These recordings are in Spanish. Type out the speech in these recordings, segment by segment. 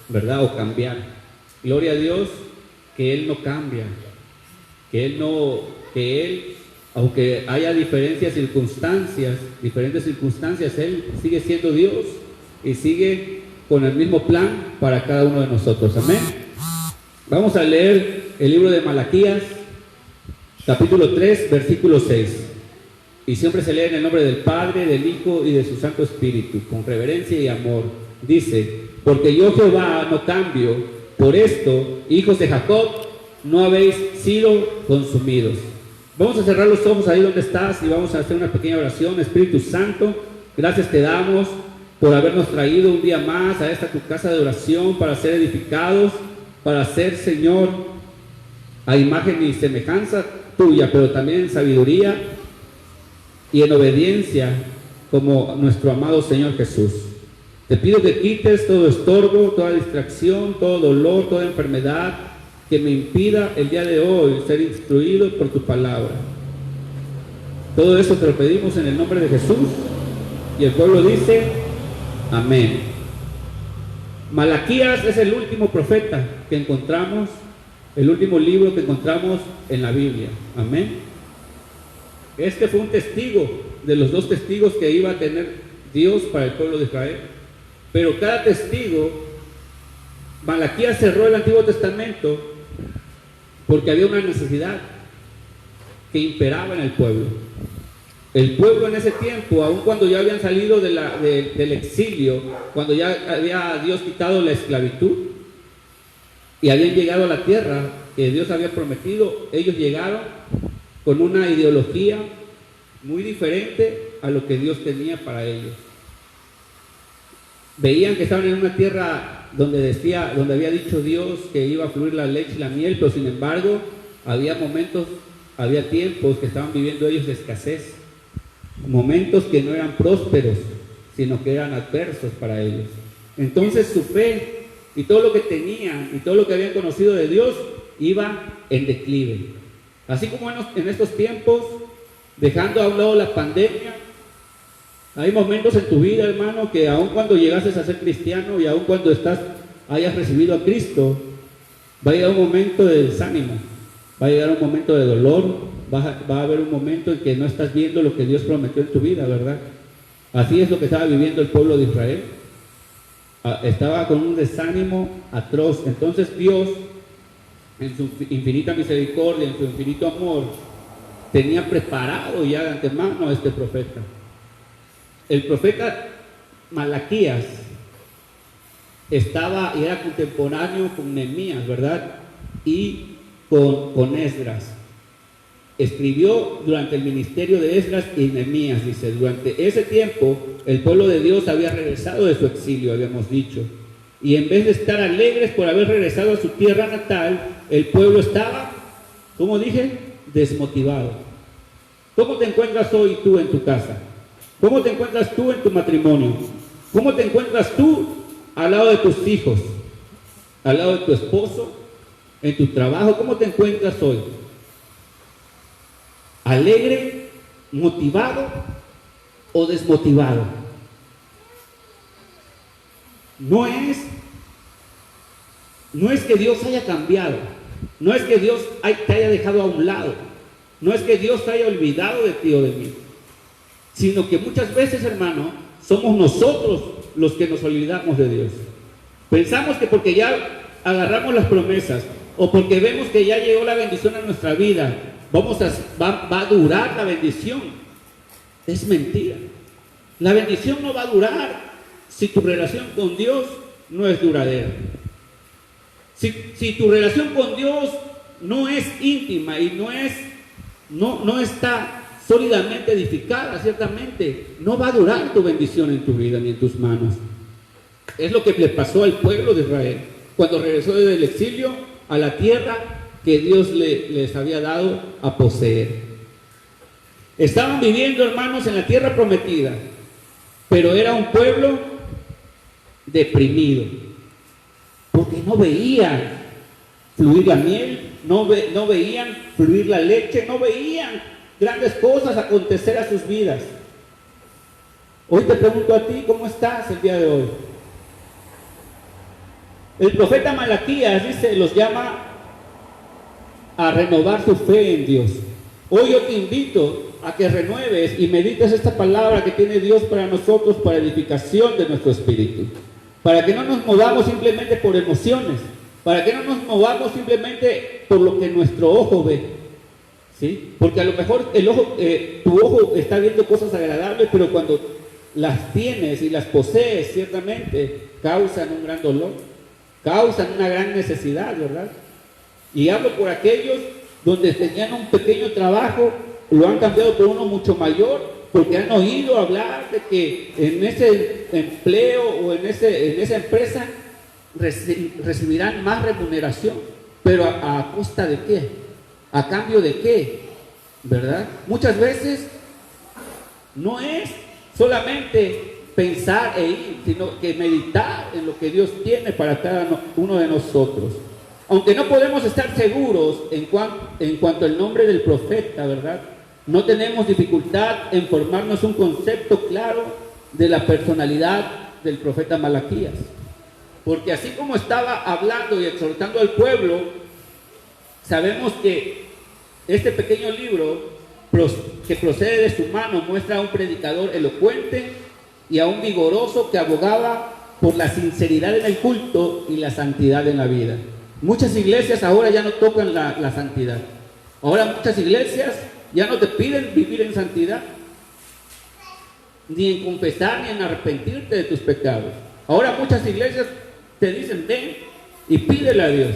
¿verdad? O cambiar. Gloria a Dios que Él no cambia, que Él, aunque haya diferentes circunstancias, Él sigue siendo Dios y sigue con el mismo plan para cada uno de nosotros. Amén. Vamos a leer el libro de Malaquías, capítulo 3, versículo 6. Y siempre se lee en el nombre del Padre, del Hijo y de su Santo Espíritu, con reverencia y amor. Dice: porque yo Jehová no cambio, por esto, hijos de Jacob, no habéis sido consumidos. Vamos a cerrar los ojos ahí donde estás y vamos a hacer una pequeña oración. Espíritu Santo, gracias te damos por habernos traído un día más a esta tu casa de oración para ser edificados, para ser, Señor, a imagen y semejanza tuya, pero también en sabiduría y en obediencia como nuestro amado Señor Jesús. Te pido que quites todo estorbo, toda distracción, todo dolor, toda enfermedad que me impida el día de hoy ser instruido por tu palabra. Todo eso te lo pedimos en el nombre de Jesús. Y el pueblo dice: amén. Malaquías es el último profeta que encontramos, el último libro que encontramos en la Biblia. Amén. Este fue un testigo de los dos testigos que iba a tener Dios para el pueblo de Israel. Pero cada testigo, Malaquías cerró el Antiguo Testamento porque había una necesidad que imperaba en el pueblo. El pueblo en ese tiempo, aun cuando ya habían salido del exilio, cuando ya había Dios quitado la esclavitud y habían llegado a la tierra que Dios había prometido, ellos llegaron con una ideología muy diferente a lo que Dios tenía para ellos. Veían que estaban en una tierra donde había dicho Dios que iba a fluir la leche y la miel, pero sin embargo había tiempos que estaban viviendo ellos de escasez, momentos que no eran prósperos, sino que eran adversos para ellos. Entonces su fe y todo lo que tenían y todo lo que habían conocido de Dios iba en declive. Así como en estos tiempos, dejando a un lado la pandemia, hay momentos en tu vida, hermano, que aun cuando llegases a ser cristiano y aun cuando hayas recibido a Cristo, va a llegar un momento de desánimo, va a llegar un momento de dolor, va a haber un momento en que no estás viendo lo que Dios prometió en tu vida, ¿verdad? Así es lo que estaba viviendo el pueblo de Israel. Estaba con un desánimo atroz. Entonces Dios, en su infinita misericordia, en su infinito amor, tenía preparado ya de antemano a este profeta. El profeta Malaquías era contemporáneo con Nehemías, ¿verdad? Y con Esdras. Escribió durante el ministerio de Esdras y Nehemías, dice. Durante ese tiempo el pueblo de Dios había regresado de su exilio, habíamos dicho. Y en vez de estar alegres por haber regresado a su tierra natal, el pueblo estaba, ¿cómo dije? Desmotivado. ¿Cómo te encuentras hoy tú en tu casa? ¿Cómo te encuentras tú en tu matrimonio? ¿Cómo te encuentras tú al lado de tus hijos? ¿Al lado de tu esposo? ¿En tu trabajo? ¿Cómo te encuentras hoy? ¿Alegre, motivado o desmotivado? No es que Dios haya cambiado, no es que Dios te haya dejado a un lado, no es que Dios te haya olvidado de ti o de mí, sino que muchas veces, hermano, somos nosotros los que nos olvidamos de Dios. Pensamos que porque ya agarramos las promesas o porque vemos que ya llegó la bendición a nuestra vida, va a durar la bendición. Es mentira. La bendición no va a durar si tu relación con Dios no es duradera. Si tu relación con Dios no es íntima y no está sólidamente edificada, ciertamente no va a durar tu bendición en tu vida ni en tus manos. Es lo que le pasó al pueblo de Israel cuando regresó desde el exilio a la tierra que Dios les había dado a poseer. Estaban viviendo, hermanos, en la tierra prometida, pero era un pueblo deprimido, porque no veían fluir la miel, no veían fluir la leche, no veían grandes cosas acontecer a sus vidas. Hoy te pregunto a ti, ¿cómo estás el día de hoy? El profeta Malaquías dice, los llama a renovar su fe en Dios. Hoy yo te invito a que renueves y medites esta palabra que tiene Dios para nosotros, para edificación de nuestro espíritu, para que no nos movamos simplemente por emociones, para que no nos movamos simplemente por lo que nuestro ojo ve, ¿sí? Porque a lo mejor tu ojo está viendo cosas agradables, pero cuando las tienes y las posees, ciertamente causan un gran dolor, causan una gran necesidad, ¿verdad? Y hablo por aquellos donde tenían un pequeño trabajo, lo han cambiado por uno mucho mayor, porque han oído hablar de que en ese empleo o en esa empresa recibirán más remuneración. Pero ¿a costa de qué? ¿A cambio de qué? ¿Verdad? Muchas veces no es solamente pensar e ir, sino que meditar en lo que Dios tiene para cada uno de nosotros. Aunque no podemos estar seguros en cuanto al nombre del profeta, ¿verdad? No tenemos dificultad en formarnos un concepto claro de la personalidad del profeta Malaquías. Porque así como estaba hablando y exhortando al pueblo, sabemos que este pequeño libro que procede de su mano muestra a un predicador elocuente y a un vigoroso que abogaba por la sinceridad en el culto y la santidad en la vida. Muchas iglesias ahora ya no tocan la santidad. Ahora muchas iglesias ya no te piden vivir en santidad, ni en confesar, ni en arrepentirte de tus pecados. Ahora muchas iglesias te dicen, ven y pídele a Dios.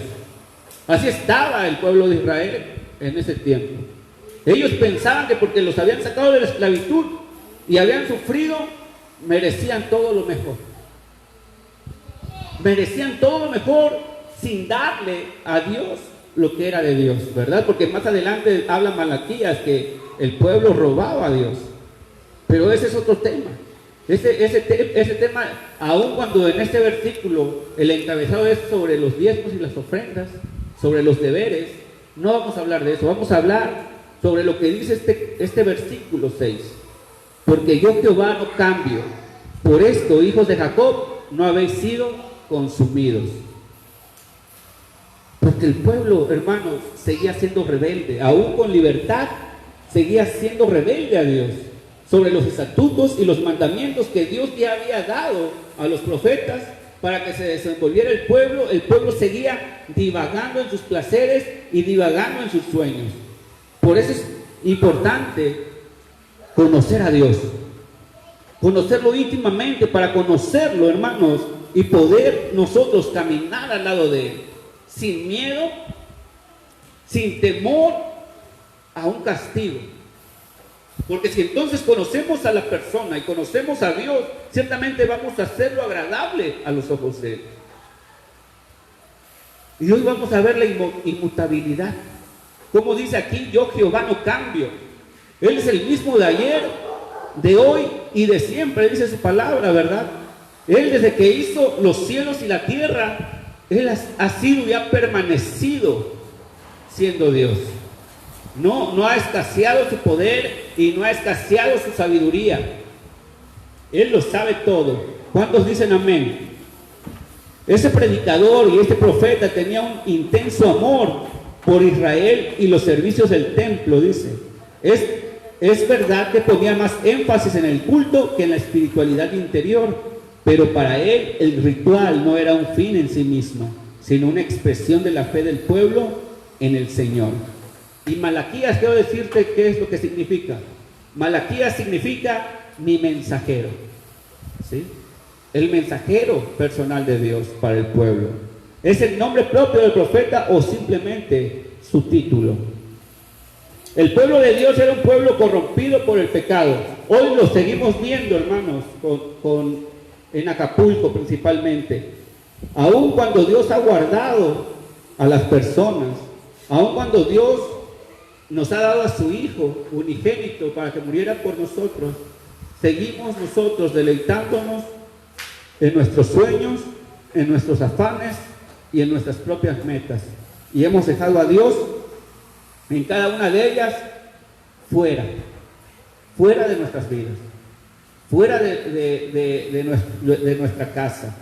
Así estaba el pueblo de Israel en ese tiempo. Ellos pensaban que porque los habían sacado de la esclavitud y habían sufrido, merecían todo lo mejor. Merecían todo lo mejor sin darle a Dios lo que era de Dios, ¿verdad? Porque más adelante habla Malaquías que el pueblo robaba a Dios. Pero ese es otro tema. Ese tema, aun cuando en este versículo el encabezado es sobre los diezmos y las ofrendas, sobre los deberes, no vamos a hablar de eso. Vamos a hablar sobre lo que dice este versículo 6. Porque yo Jehová no cambio. Por esto, hijos de Jacob, no habéis sido consumidos. Porque el pueblo, hermanos, seguía siendo rebelde. Aún con libertad, seguía siendo rebelde a Dios. Sobre los estatutos y los mandamientos que Dios ya había dado a los profetas para que se desenvolviera el pueblo seguía divagando en sus placeres y divagando en sus sueños. Por eso es importante conocer a Dios, conocerlo íntimamente, para conocerlo, hermanos, y poder nosotros caminar al lado de Él, sin miedo, sin temor a un castigo. Porque si entonces conocemos a la persona y conocemos a Dios, ciertamente vamos a hacerlo agradable a los ojos de Él. Y hoy vamos a ver la inmutabilidad. Como dice aquí, yo Jehová no cambio. Él es el mismo de ayer, de hoy y de siempre, dice su palabra, ¿verdad? Él desde que hizo los cielos y la tierra, Él ha sido y ha permanecido siendo Dios. No ha escaseado su poder y no ha escaseado su sabiduría. Él lo sabe todo. ¿Cuántos dicen amén? Ese predicador y este profeta tenía un intenso amor por Israel y los servicios del templo, dice. Es verdad que ponía más énfasis en el culto que en la espiritualidad interior, pero para él el ritual no era un fin en sí mismo, sino una expresión de la fe del pueblo en el Señor. Y Malaquías, quiero decirte qué es lo que significa. Malaquías significa mi mensajero, ¿sí? El mensajero personal de Dios para el pueblo. ¿Es el nombre propio del profeta o simplemente su título? El pueblo de Dios era un pueblo corrompido por el pecado. Hoy lo seguimos viendo, hermanos, en Acapulco principalmente. Aun cuando Dios ha guardado a las personas, aun cuando Dios nos ha dado a su Hijo unigénito para que muriera por nosotros, seguimos nosotros deleitándonos en nuestros sueños, en nuestros afanes y en nuestras propias metas. Y hemos dejado a Dios en cada una de ellas fuera de nuestras vidas, fuera de nuestra casa.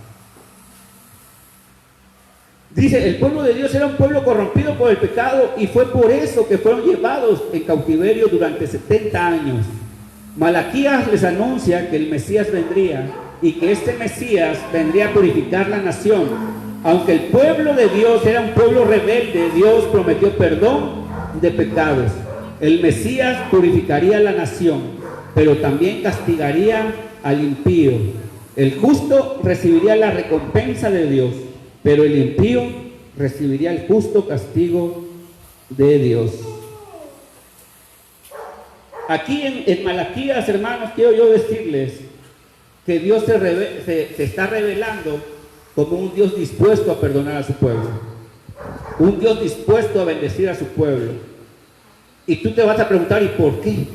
Dice, el pueblo de Dios era un pueblo corrompido por el pecado y fue por eso que fueron llevados en cautiverio durante 70 años. Malaquías les anuncia que el Mesías vendría y que este Mesías vendría a purificar la nación. Aunque el pueblo de Dios era un pueblo rebelde, Dios prometió perdón de pecados. El Mesías purificaría la nación, pero también castigaría al impío. El justo recibiría la recompensa de Dios, pero el impío recibiría el justo castigo de Dios. Aquí en Malaquías, hermanos, quiero yo decirles que Dios se está revelando como un Dios dispuesto a perdonar a su pueblo, un Dios dispuesto a bendecir a su pueblo. Y tú te vas a preguntar, ¿y por qué?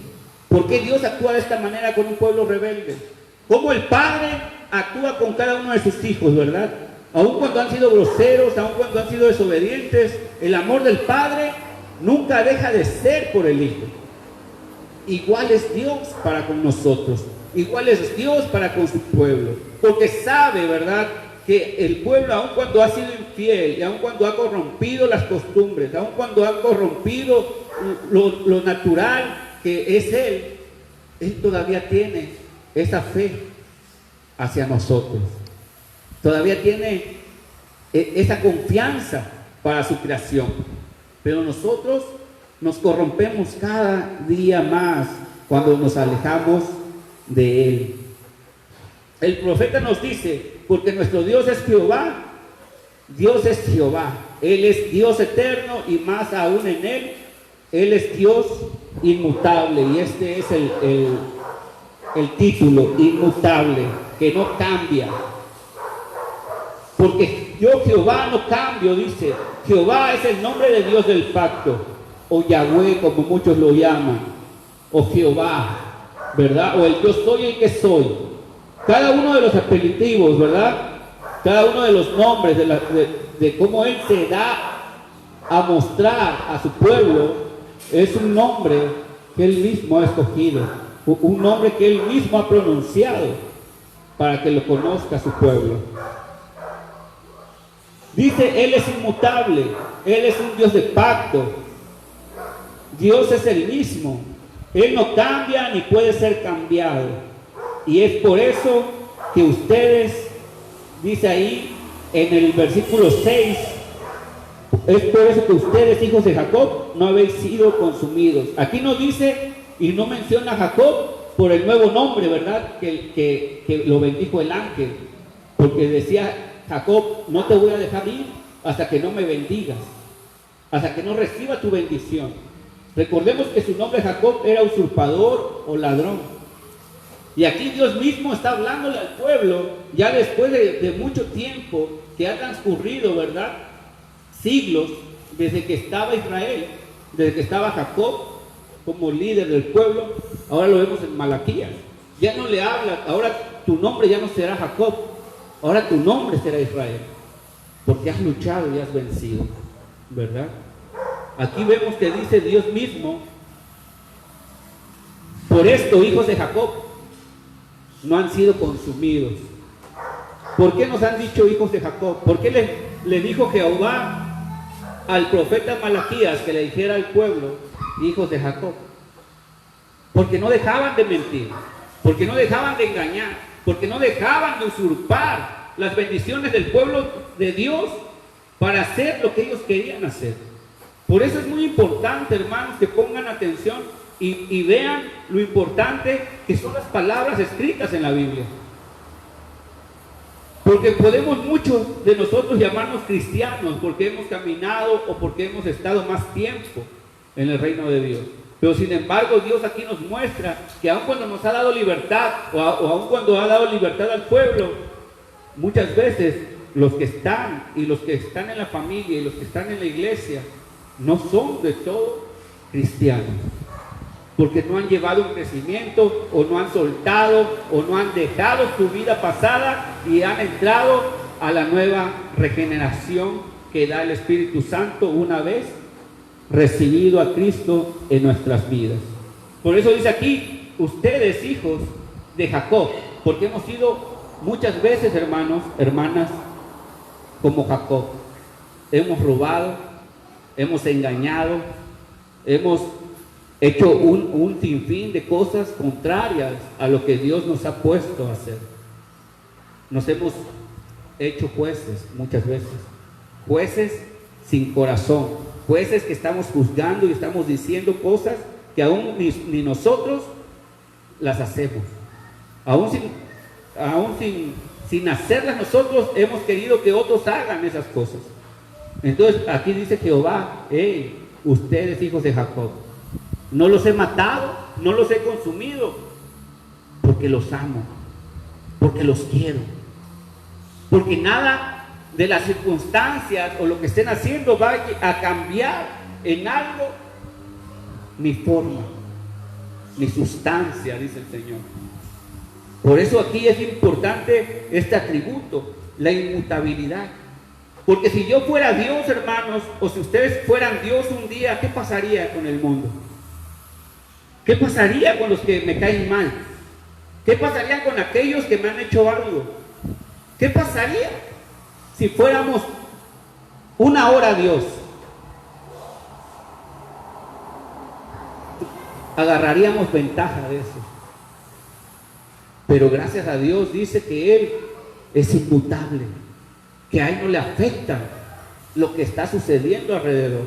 ¿Por qué Dios actúa de esta manera con un pueblo rebelde? ¿Cómo el Padre actúa con cada uno de sus hijos, verdad? Aun cuando han sido groseros, aun cuando han sido desobedientes, el amor del Padre nunca deja de ser por el Hijo. Igual es Dios para con nosotros, igual es Dios para con su pueblo, porque sabe, ¿verdad?, que el pueblo, aun cuando ha sido infiel, y aun cuando ha corrompido las costumbres, aun cuando ha corrompido lo natural que es Él todavía tiene esa fe hacia nosotros, todavía tiene esa confianza para su creación. Pero nosotros nos corrompemos cada día más cuando nos alejamos de Él. El profeta nos dice, porque nuestro Dios es Jehová, Dios es Jehová, Él es Dios eterno y más aún en Él es Dios inmutable. Y este es el título, inmutable, que no cambia. Porque yo Jehová no cambio, dice. Jehová es el nombre de Dios del pacto, o Yahweh como muchos lo llaman, o Jehová, ¿verdad? O el yo soy el que soy. Cada uno de los apelativos, ¿verdad? Cada uno de los nombres de cómo Él se da a mostrar a su pueblo es un nombre que Él mismo ha escogido, un nombre que Él mismo ha pronunciado para que lo conozca su pueblo. Dice, Él es inmutable, Él es un Dios de pacto. Dios es el mismo, Él no cambia ni puede ser cambiado. Y es por eso que ustedes, dice ahí en el versículo 6, es por eso que ustedes, hijos de Jacob, no habéis sido consumidos. Aquí no dice y no menciona a Jacob por el nuevo nombre, ¿verdad? Que lo bendijo el ángel, porque decía Jacob, no te voy a dejar ir hasta que no me bendigas, hasta que no reciba tu bendición. Recordemos que su nombre Jacob era usurpador o ladrón. Y aquí Dios mismo está hablándole al pueblo, ya después de mucho tiempo que ha transcurrido, ¿verdad? Siglos desde que estaba Israel, desde que estaba Jacob como líder del pueblo. Ahora lo vemos en Malaquías. Ya no le habla, ahora tu nombre ya no será Jacob, ahora tu nombre será Israel, porque has luchado y has vencido, ¿verdad? Aquí vemos que dice Dios mismo, por esto, hijos de Jacob, no han sido consumidos. ¿Por qué nos han dicho hijos de Jacob? ¿Por qué le dijo Jehová al profeta Malaquías que le dijera al pueblo, hijos de Jacob? Porque no dejaban de mentir, porque no dejaban de engañar, porque no dejaban de usurpar las bendiciones del pueblo de Dios para hacer lo que ellos querían hacer. Por eso es muy importante, hermanos, que pongan atención y vean lo importante que son las palabras escritas en la Biblia. Porque podemos muchos de nosotros llamarnos cristianos porque hemos caminado o porque hemos estado más tiempo en el reino de Dios. Pero sin embargo Dios aquí nos muestra que aun cuando nos ha dado libertad o aun cuando ha dado libertad al pueblo, muchas veces los que están y los que están en la familia y los que están en la iglesia no son de todo cristianos, porque no han llevado un crecimiento o no han soltado o no han dejado su vida pasada y han entrado a la nueva regeneración que da el Espíritu Santo una vez recibido a Cristo en nuestras vidas. Por eso dice aquí, ustedes hijos de Jacob, porque hemos sido muchas veces, hermanos, hermanas, como Jacob. hemos robado, hemos engañado, hemos hecho un sinfín de cosas contrarias a lo que Dios nos ha puesto a hacer. Nos hemos hecho jueces muchas veces, jueces sin corazón, jueces que estamos juzgando y estamos diciendo cosas que aún ni nosotros las hacemos. Aún sin hacerlas nosotros, hemos querido que otros hagan esas cosas. Entonces aquí dice Jehová: hey, ustedes hijos de Jacob, no los he matado, no los he consumido, porque los amo, porque los quiero, porque nada de las circunstancias o lo que estén haciendo va a cambiar en algo mi forma, mi sustancia, dice el Señor. Por eso aquí es importante este atributo, la inmutabilidad. Porque si yo fuera Dios, hermanos, o si ustedes fueran Dios un día, ¿qué pasaría con el mundo? ¿Qué pasaría con los que me caen mal? ¿Qué pasaría con aquellos que me han hecho algo? ¿Qué pasaría si fuéramos una hora Dios? Agarraríamos ventaja de eso. Pero gracias a Dios dice que Él es inmutable, que a Él no le afecta lo que está sucediendo alrededor,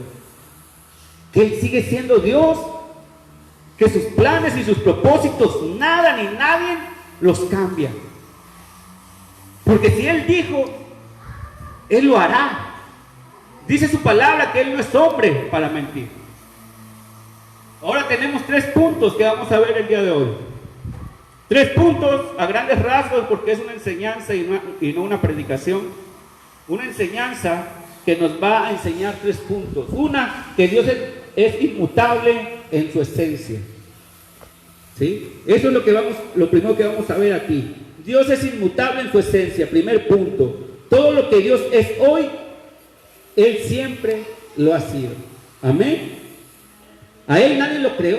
que Él sigue siendo Dios, que sus planes y sus propósitos nada ni nadie los cambia. Porque si Él dijo, Él lo hará. Dice su palabra que Él no es hombre para mentir. Ahora tenemos 3 puntos que vamos a ver el día de hoy. 3 puntos a grandes rasgos, porque es una enseñanza y no una predicación. Una enseñanza que nos va a enseñar 3 puntos. Una, que Dios es inmutable en su esencia. ¿Sí? Eso es lo primero que vamos a ver aquí. Dios es inmutable en su esencia. Primer punto. Todo lo que Dios es hoy, Él siempre lo ha sido. Amén. A Él nadie lo creó.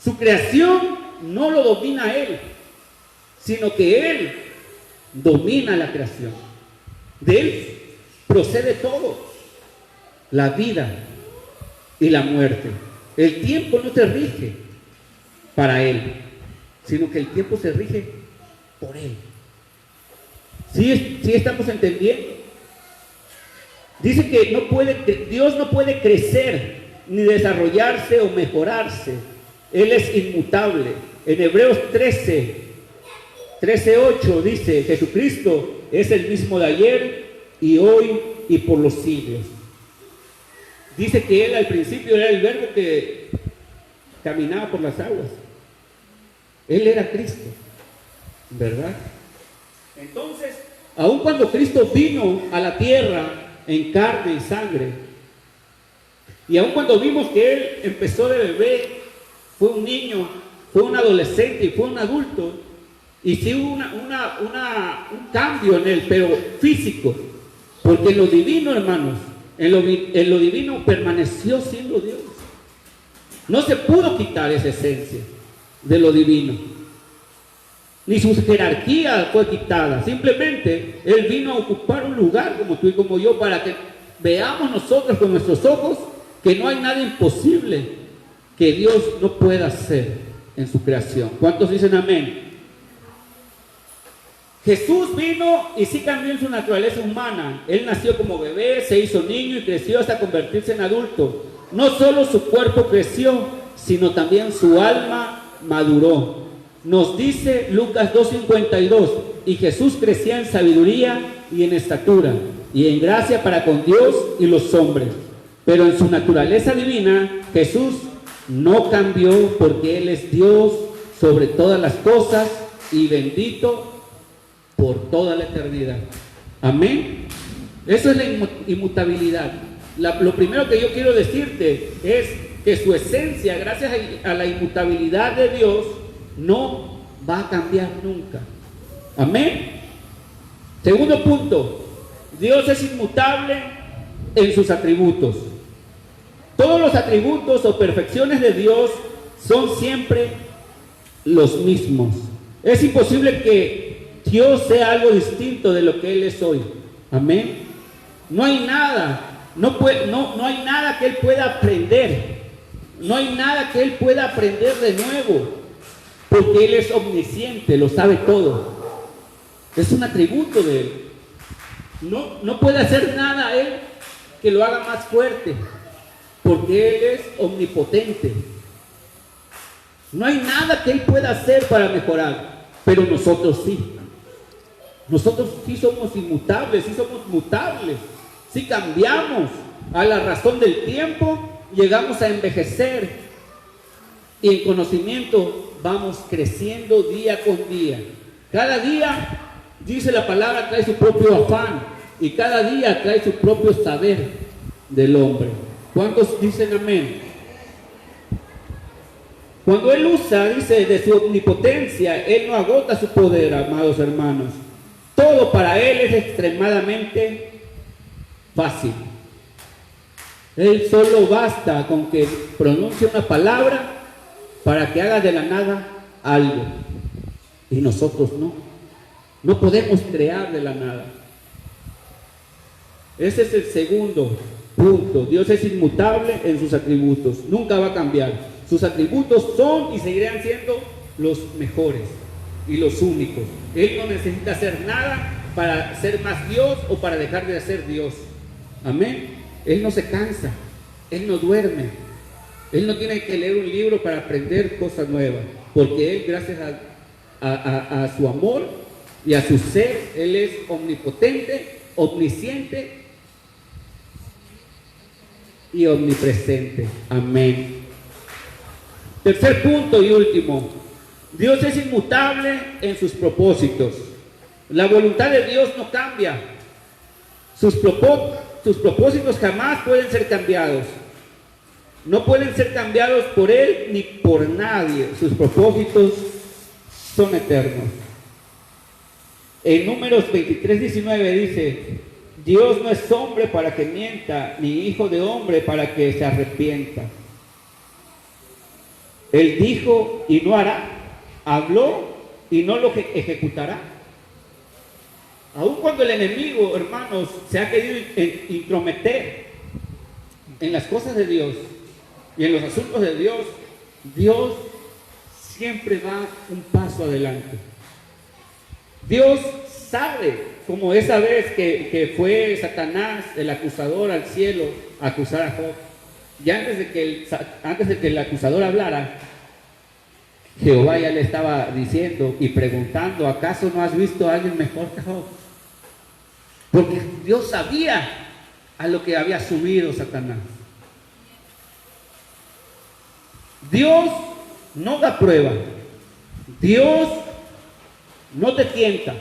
Su creación no lo domina Él, sino que Él domina la creación. De Él procede todo, la vida y la muerte. El tiempo no se rige para Él, sino que el tiempo se rige por Él. ¿Sí estamos entendiendo? Dice que Dios no puede crecer, ni desarrollarse o mejorarse. Él es inmutable. En Hebreos 13:8 dice: Jesucristo es el mismo de ayer y hoy y por los siglos. Dice que Él al principio era el verbo que caminaba por las aguas. Él era Cristo, ¿verdad? Entonces, aun cuando Cristo vino a la tierra en carne y sangre, y aun cuando vimos que Él empezó de bebé, fue un niño, fue un adolescente y fue un adulto, y sí hubo un cambio en Él, pero físico, porque en lo divino, hermanos, en lo divino permaneció siendo Dios. No se pudo quitar esa esencia de lo divino, ni su jerarquía fue quitada. Simplemente Él vino a ocupar un lugar como tú y como yo, para que veamos nosotros con nuestros ojos que no hay nada imposible que Dios no pueda hacer en su creación. ¿Cuántos dicen amén? Jesús vino y sí cambió en su naturaleza humana. Él nació como bebé, se hizo niño y creció hasta convertirse en adulto. No solo su cuerpo creció, sino también su alma maduró. Nos dice Lucas 2:52: y Jesús crecía en sabiduría y en estatura y en gracia para con Dios y los hombres. Pero en su naturaleza divina, Jesús no cambió, porque Él es Dios sobre todas las cosas y bendito por toda la eternidad. Amén. Eso es la inmutabilidad. Lo primero que yo quiero decirte es que su esencia, gracias a la inmutabilidad de Dios, no va a cambiar nunca. Amén. Segundo punto, Dios es inmutable en sus atributos. Todos los atributos o perfecciones de Dios son siempre los mismos. Es imposible que Dios sea algo distinto de lo que Él es hoy. Amén. No hay nada, no hay nada que Él pueda aprender. No hay nada que Él pueda aprender de nuevo, porque Él es omnisciente, lo sabe todo. Es un atributo de Él. No puede hacer nada Él que lo haga más fuerte, porque Él es omnipotente. No hay nada que Él pueda hacer para mejorar, pero nosotros sí. Nosotros sí somos inmutables, sí somos mutables, sí cambiamos a la razón del tiempo, llegamos a envejecer y en conocimiento vamos creciendo día con día. Cada día, dice la palabra, trae su propio afán y cada día trae su propio saber del hombre. ¿Cuántos dicen amén? Cuando Él usa, dice, de su omnipotencia, Él no agota su poder, amados hermanos. Todo para Él es extremadamente fácil. Él solo basta con que pronuncie una palabra para que haga de la nada algo. Y nosotros no. No podemos crear de la nada. Ese es el segundo punto. Dios es inmutable en sus atributos. Nunca va a cambiar. Sus atributos son y seguirán siendo los mejores y los únicos. Él no necesita hacer nada para ser más Dios o para dejar de ser Dios. Amén. Él no se cansa, Él no duerme, Él no tiene que leer un libro para aprender cosas nuevas, porque Él, gracias a su amor y a su ser, Él es omnipotente, omnisciente y omnipresente. Amén. Tercer punto y último. Dios es inmutable en sus propósitos. La voluntad de Dios no cambia. Sus propósitos jamás pueden ser cambiados. No pueden ser cambiados por Él ni por nadie. Sus propósitos son eternos. En Números 23:19 dice: Dios no es hombre para que mienta, ni hijo de hombre para que se arrepienta. Él dijo y no hará, habló y no lo ejecutará. Aun cuando el enemigo, hermanos, se ha querido intrometer en las cosas de Dios y en los asuntos de Dios, Dios siempre va un paso adelante. Dios sabe, como esa vez que fue Satanás, el acusador, al cielo a acusar a Job. Y antes de que el acusador hablara, Jehová ya le estaba diciendo y preguntando: ¿acaso no has visto a alguien mejor que Job? Porque Dios sabía a lo que había subido Satanás. Dios no da prueba. Dios no te tienta,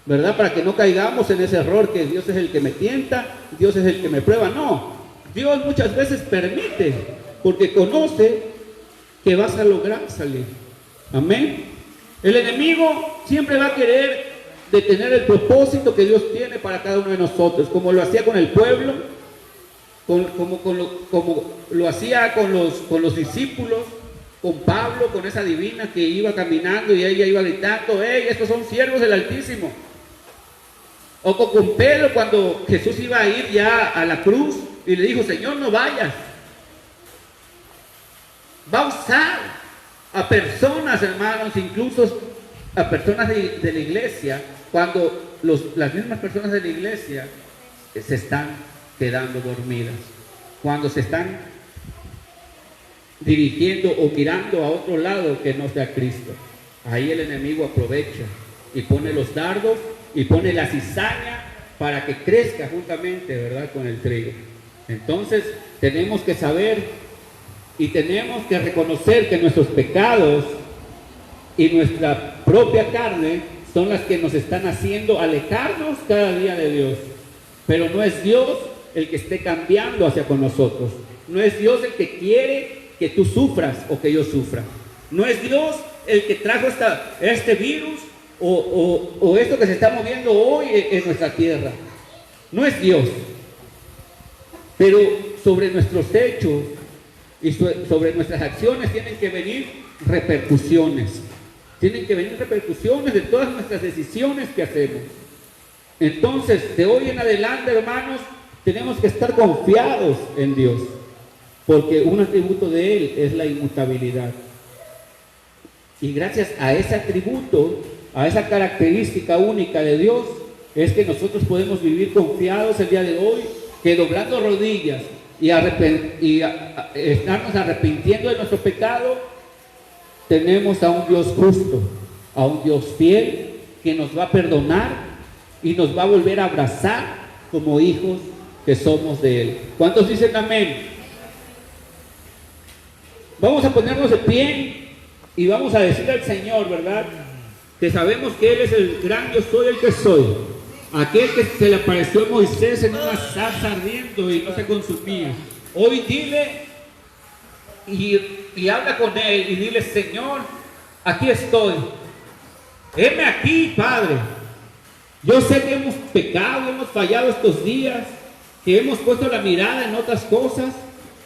¿verdad? Para que no caigamos en ese error que Dios es el que me tienta, Dios es el que me prueba. No, Dios muchas veces permite, porque conoce que vas a lograr salir. Amén. El enemigo siempre va a querer detener el propósito que Dios tiene para cada uno de nosotros, como lo hacía con el pueblo, como lo hacía con los discípulos, con Pablo, con esa divina que iba caminando y ella iba gritando: ¡hey, estos son siervos del Altísimo! O con Pedro, cuando Jesús iba a ir ya a la cruz y le dijo: Señor, no vayas. Va a usar a personas, hermanos, incluso a personas de la iglesia, cuando las mismas personas de la iglesia se están quedando dormidas, cuando se están dirigiendo o mirando a otro lado que no sea Cristo. Ahí el enemigo aprovecha y pone los dardos y pone la cizaña para que crezca juntamente, ¿verdad?, con el trigo. Entonces tenemos que saber y tenemos que reconocer que nuestros pecados y nuestra propia carne son las que nos están haciendo alejarnos cada día de Dios. Pero no es Dios el que esté cambiando hacia con nosotros. No es Dios el que quiere que tú sufras o que yo sufra. No es Dios el que trajo este virus o esto que se está moviendo hoy en nuestra tierra. No es Dios. Pero sobre nuestros hechos y sobre nuestras acciones tienen que venir repercusiones. Tienen que venir repercusiones de todas nuestras decisiones que hacemos. Entonces, de hoy en adelante, hermanos, Tenemos que estar confiados en Dios, porque un atributo de Él es la inmutabilidad. Y gracias a ese atributo, a esa característica única de Dios, es que nosotros podemos vivir confiados el día de hoy, que doblando rodillas y estarnos arrepintiendo de nuestro pecado, tenemos a un Dios justo, a un Dios fiel, que nos va a perdonar y nos va a volver a abrazar como hijos que somos de Él. ¿Cuántos dicen amén? Vamos a ponernos de pie y vamos a decirle al Señor, ¿verdad? Que sabemos que Él es el gran yo soy el que soy. Aquel que se le apareció a Moisés en una zarza ardiendo y no se consumía. Hoy dile y habla con Él y dile: Señor, aquí estoy. Heme aquí, Padre. Yo sé que hemos pecado, hemos fallado estos días, que hemos puesto la mirada en otras cosas,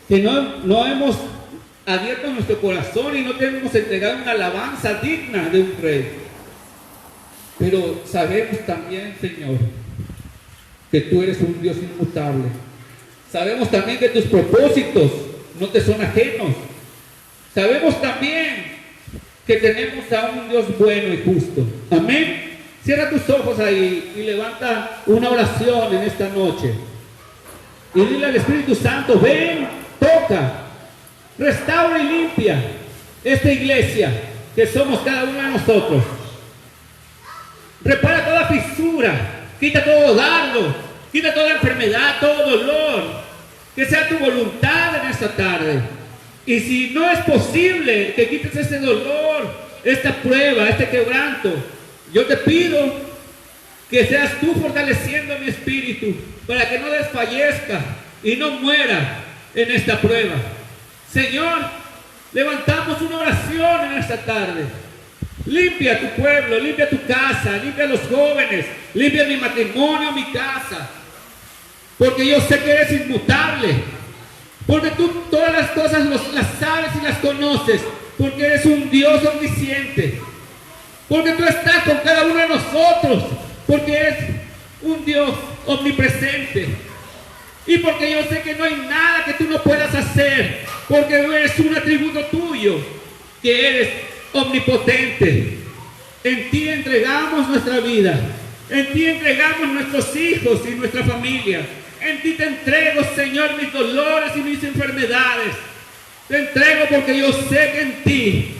que no hemos abierto nuestro corazón y no te hemos entregado una alabanza digna de un rey. Pero sabemos también, Señor, que tú eres un Dios inmutable. Sabemos también que tus propósitos no te son ajenos. Sabemos también que tenemos a un Dios bueno y justo. Amén. Cierra tus ojos ahí y levanta una oración en esta noche. Y dile al Espíritu Santo: ven, toca, restaura y limpia esta iglesia que somos cada uno de nosotros. Repara toda fisura, quita todo dardo, quita toda enfermedad, todo dolor. Que sea tu voluntad en esta tarde. Y si no es posible que quites ese dolor, esta prueba, este quebranto, yo te pido que seas tú fortaleciendo mi espíritu para que no desfallezca y no muera en esta prueba. Señor, levantamos una oración en esta tarde. Limpia tu pueblo, limpia tu casa, limpia a los jóvenes, limpia mi matrimonio, mi casa. Porque yo sé que eres inmutable. Porque tú todas las cosas las sabes y las conoces. Porque eres un Dios omnisciente. Porque tú estás con cada uno de nosotros. Porque eres un Dios omnipresente. Y porque yo sé que no hay nada que tú no puedas hacer. Porque eres un atributo tuyo, que eres omnipotente. En ti entregamos nuestra vida. En ti entregamos nuestros hijos y nuestra familia. En ti te entrego, Señor, mis dolores y mis enfermedades. Te entrego porque yo sé que en ti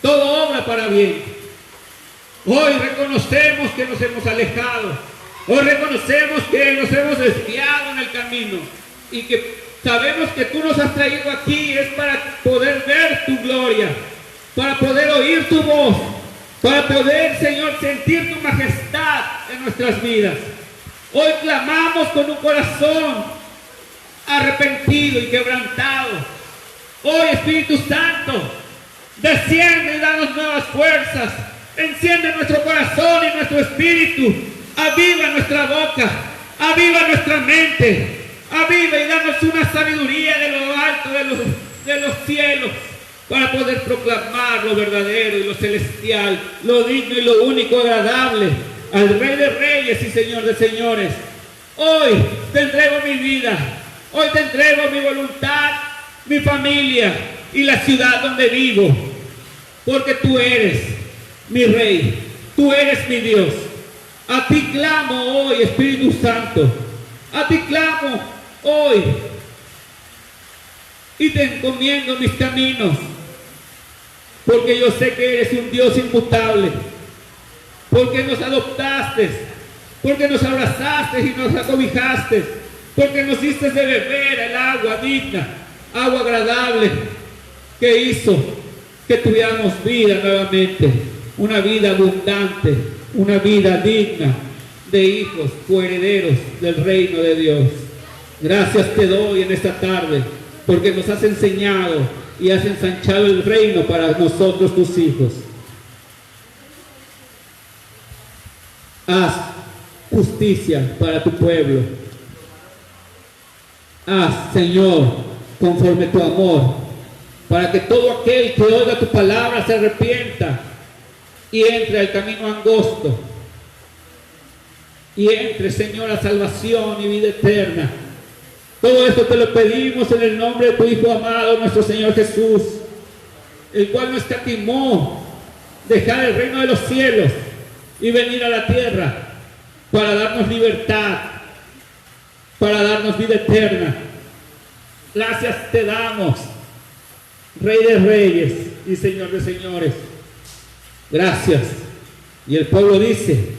todo obra para bien. Hoy reconocemos que nos hemos alejado. Hoy reconocemos que nos hemos desviado en el camino. Y que sabemos que tú nos has traído aquí es para poder ver tu gloria, para poder oír tu voz, para poder, Señor, sentir tu majestad en nuestras vidas. Hoy clamamos con un corazón arrepentido y quebrantado. Hoy, Espíritu Santo, desciende y danos nuevas fuerzas. Enciende nuestro corazón y nuestro espíritu. Aviva nuestra boca, aviva nuestra mente, aviva y danos una sabiduría de lo alto de los cielos, para poder proclamar lo verdadero y lo celestial, lo digno y lo único agradable al Rey de Reyes y Señor de Señores. Hoy te entrego mi vida, hoy te entrego mi voluntad, mi familia y la ciudad donde vivo, porque tú eres mi Rey, tú eres mi Dios. A ti clamo hoy, Espíritu Santo, a ti clamo hoy y te encomiendo mis caminos, porque yo sé que eres un Dios inmutable, porque nos adoptaste, porque nos abrazaste y nos acobijaste, porque nos hiciste de beber el agua digna, agua agradable, que hizo que tuviéramos vida nuevamente, una vida abundante, una vida digna de hijos coherederos del reino de Dios. Gracias te doy en esta tarde, porque nos has enseñado y has ensanchado el reino para nosotros, tus hijos. Haz justicia para tu pueblo. Haz, Señor, conforme tu amor, para que todo aquel que oiga tu palabra se arrepienta y entre al camino angosto y entre, Señor, a salvación y vida eterna. Todo esto te lo pedimos en el nombre de tu Hijo amado, nuestro Señor Jesús, el cual no escatimó dejar el reino de los cielos y venir a la tierra para darnos libertad, para darnos vida eterna. Gracias te damos, Rey de Reyes y Señor de Señores. Gracias. Y el pueblo dice,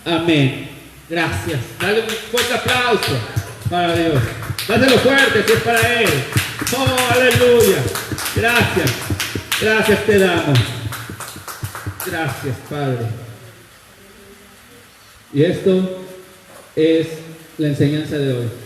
amén. Gracias. Dale un fuerte aplauso para Dios. Dáselo fuerte si es para Él. Oh, aleluya. Gracias. Gracias te damos. Gracias, Padre. Y esto es la enseñanza de hoy.